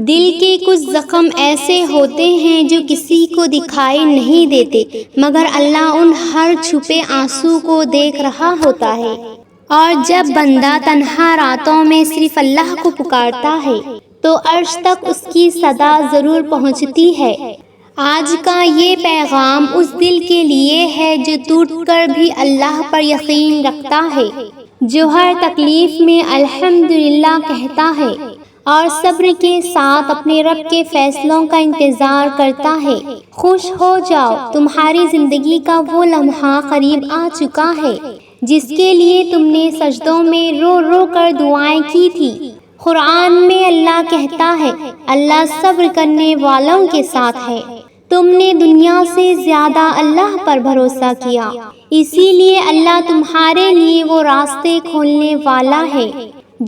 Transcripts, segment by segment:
دل کے کچھ زخم ایسے ہوتے ہیں جو کسی کو دکھائی نہیں دیتے، مگر اللہ ان ہر چھپے آنسو کو دیکھ رہا ہوتا ہے۔ اور جب بندہ تنہا راتوں میں صرف اللہ کو پکارتا ہے تو عرش تک اس کی صدا ضرور پہنچتی ہے۔ آج کا یہ پیغام اس دل کے لیے ہے جو ٹوٹ کر بھی اللہ پر یقین رکھتا ہے، جو ہر تکلیف میں الحمدللہ کہتا ہے اور صبر کے ساتھ اپنے رب کے فیصلوں کا انتظار کرتا ہے۔ خوش ہو جاؤ، تمہاری زندگی کا وہ لمحہ قریب آ چکا ہے جس کے لیے تم نے سجدوں میں رو رو کر دعائیں کی تھی۔ قرآن میں اللہ کہتا ہے، اللہ صبر کرنے والوں کے ساتھ ہے۔ تم نے دنیا سے زیادہ اللہ پر بھروسہ کیا، اسی لیے اللہ تمہارے لیے وہ راستے کھولنے والا ہے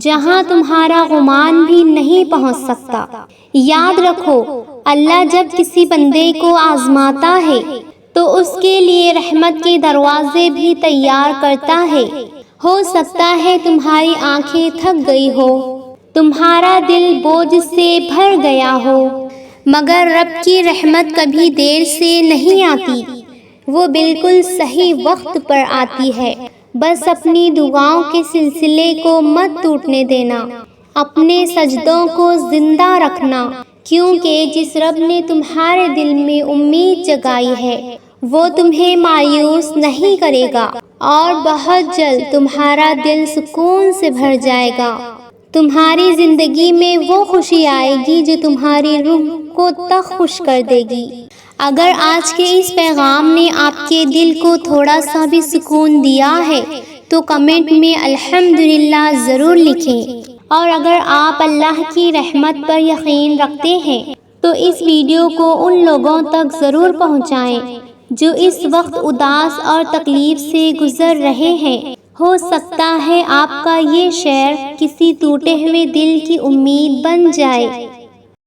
جہاں تمہارا گمان بھی نہیں پہنچ سکتا۔ یاد رکھو، اللہ جب کسی بندے کو آزماتا ہے تو اس کے لیے رحمت کے دروازے بھی تیار کرتا ہے۔ ہو سکتا ہے تمہاری آنکھیں تھک گئی ہو، تمہارا دل بوجھ سے بھر گیا ہو، مگر رب کی رحمت کبھی دیر سے نہیں آتی، وہ بالکل صحیح وقت پر آتی ہے۔ بس اپنی دعاؤں کے سلسلے کو مت ٹوٹنے دینا، اپنے سجدوں کو زندہ رکھنا، کیونکہ جس رب نے تمہارے دل میں امید جگائی ہے وہ تمہیں مایوس نہیں کرے گا، اور بہت جلد تمہارا دل سکون سے بھر جائے گا۔ تمہاری زندگی میں وہ خوشی آئے گی جو تمہاری روح کو تک خوش کر دے گی۔ اگر آج کے اس پیغام نے آپ کے دل کو تھوڑا سا بھی سکون دیا ہے تو کمنٹ میں الحمدللہ ضرور لکھیں، اور اگر آپ اللہ کی رحمت پر یقین رکھتے ہیں تو اس ویڈیو کو ان لوگوں تک ضرور پہنچائیں جو اس وقت اداس اور تکلیف سے گزر رہے ہیں۔ ہو سکتا ہے آپ کا یہ شیئر کسی ٹوٹے ہوئے دل کی امید بن جائے۔